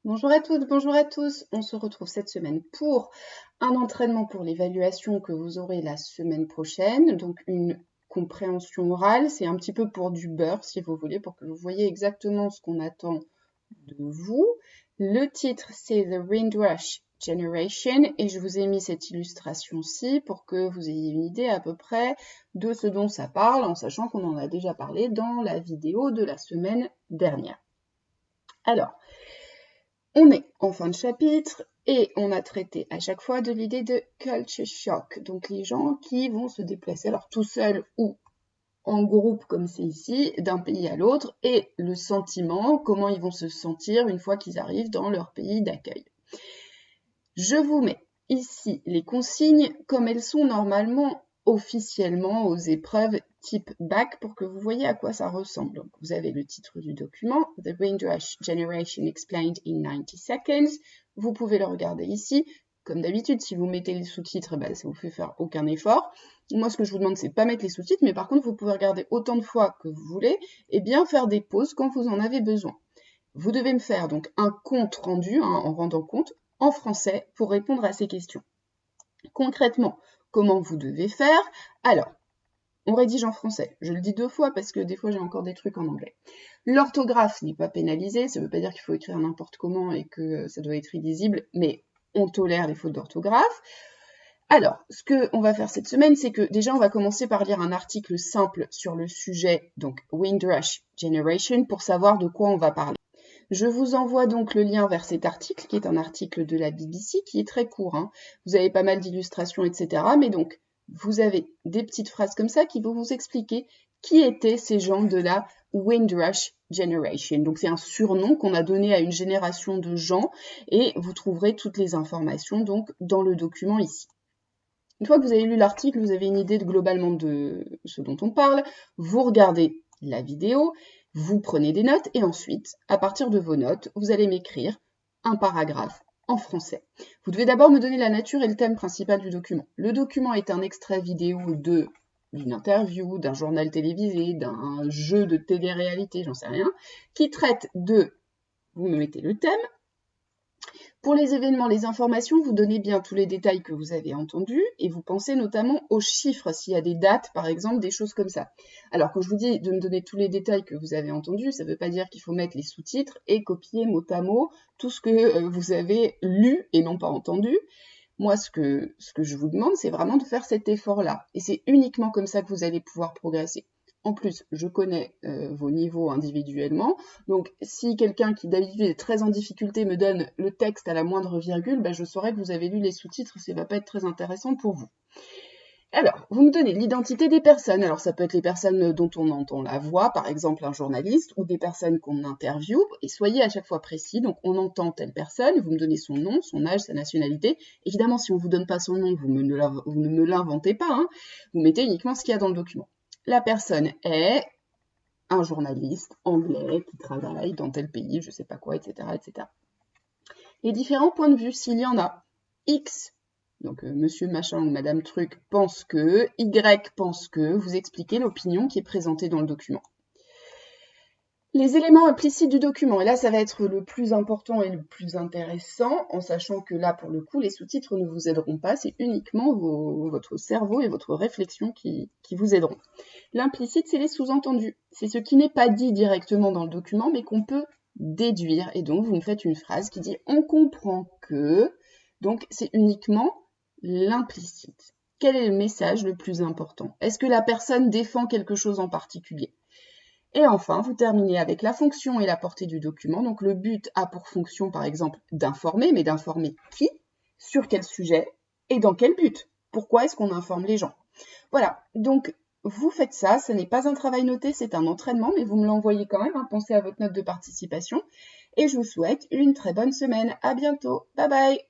Bonjour à toutes, bonjour à tous. On se retrouve cette semaine pour un entraînement pour l'évaluation que vous aurez la semaine prochaine. Donc une compréhension orale, c'est un petit peu pour du beurre si vous voulez, pour que vous voyez exactement ce qu'on attend de vous. Le titre, c'est The Windrush Generation et je vous ai mis cette illustration-ci pour que vous ayez une idée à peu près de ce dont ça parle, en sachant qu'on en a déjà parlé dans la vidéo de la semaine dernière. Alors, on est en fin de chapitre et on a traité à chaque fois de l'idée de culture shock, donc les gens qui vont se déplacer, alors tout seuls ou en groupe comme c'est ici, d'un pays à l'autre, et le sentiment, comment ils vont se sentir une fois qu'ils arrivent dans leur pays d'accueil. Je vous mets ici les consignes comme elles sont normalement officiellement aux épreuves type bac pour que vous voyez à quoi ça ressemble. Donc, vous avez le titre du document, The Windrush Generation Explained in 90 Seconds. Vous pouvez le regarder ici. Comme d'habitude, si vous mettez les sous-titres, ça vous fait faire aucun effort. Moi, ce que je vous demande, c'est pas mettre les sous-titres, mais par contre, vous pouvez regarder autant de fois que vous voulez et bien faire des pauses quand vous en avez besoin. Vous devez me faire donc un compte rendu, en rendant compte, en français pour répondre à ces questions. Concrètement, comment vous devez faire? Alors, on rédige en français. Je le dis 2 fois parce que des fois j'ai encore des trucs en anglais. L'orthographe n'est pas pénalisée, ça ne veut pas dire qu'il faut écrire n'importe comment et que ça doit être illisible, mais on tolère les fautes d'orthographe. Alors, ce qu'on va faire cette semaine, c'est que déjà on va commencer par lire un article simple sur le sujet, donc Windrush Generation, pour savoir de quoi on va parler. Je vous envoie donc le lien vers cet article, qui est un article de la BBC, qui est très court. Vous avez pas mal d'illustrations, etc. Mais donc, vous avez des petites phrases comme ça qui vont vous expliquer qui étaient ces gens de la Windrush Generation. Donc, c'est un surnom qu'on a donné à une génération de gens et vous trouverez toutes les informations donc dans le document ici. Une fois que vous avez lu l'article, vous avez une idée globalement de ce dont on parle. Vous regardez la vidéo, vous prenez des notes et ensuite, à partir de vos notes, vous allez m'écrire un paragraphe en français. Vous devez d'abord me donner la nature et le thème principal du document. Le document est un extrait vidéo d'une interview, d'un journal télévisé, d'un jeu de télé-réalité, j'en sais rien, qui traite de, vous me mettez le thème. Pour les événements, les informations, vous donnez bien tous les détails que vous avez entendus et vous pensez notamment aux chiffres, s'il y a des dates, par exemple, des choses comme ça. Alors, quand je vous dis de me donner tous les détails que vous avez entendus, ça ne veut pas dire qu'il faut mettre les sous-titres et copier mot à mot tout ce que vous avez lu et non pas entendu. Moi, ce que je vous demande, c'est vraiment de faire cet effort-là. Et c'est uniquement comme ça que vous allez pouvoir progresser. En plus, je connais vos niveaux individuellement, donc si quelqu'un qui d'habitude est très en difficulté me donne le texte à la moindre virgule, je saurai que vous avez lu les sous-titres, ça ne va pas être très intéressant pour vous. Alors, vous me donnez l'identité des personnes. Alors, ça peut être les personnes dont on entend la voix, par exemple un journaliste, ou des personnes qu'on interviewe, et soyez à chaque fois précis. Donc, on entend telle personne, vous me donnez son nom, son âge, sa nationalité. Évidemment, si on ne vous donne pas son nom, vous ne me l'inventez pas, vous mettez uniquement ce qu'il y a dans le document. La personne est un journaliste anglais qui travaille dans tel pays, je ne sais pas quoi, etc., etc. Les différents points de vue, s'il y en a. X, donc monsieur machin ou madame truc pense que, Y pense que, vous expliquez l'opinion qui est présentée dans le document. Les éléments implicites du document, et là ça va être le plus important et le plus intéressant, en sachant que là pour le coup les sous-titres ne vous aideront pas, c'est uniquement votre cerveau et votre réflexion qui vous aideront. L'implicite, c'est les sous-entendus, c'est ce qui n'est pas dit directement dans le document mais qu'on peut déduire, et donc vous me faites une phrase qui dit on comprend que, donc c'est uniquement l'implicite. Quel est le message le plus important? Est-ce que la personne défend quelque chose en particulier? Et enfin, vous terminez avec la fonction et la portée du document. Donc le but a pour fonction, par exemple, d'informer, mais d'informer qui, sur quel sujet et dans quel but. Pourquoi est-ce qu'on informe les gens? Voilà, donc vous faites ça, ce n'est pas un travail noté, c'est un entraînement, mais vous me l'envoyez quand même, pensez à votre note de participation. Et je vous souhaite une très bonne semaine. À bientôt, bye bye!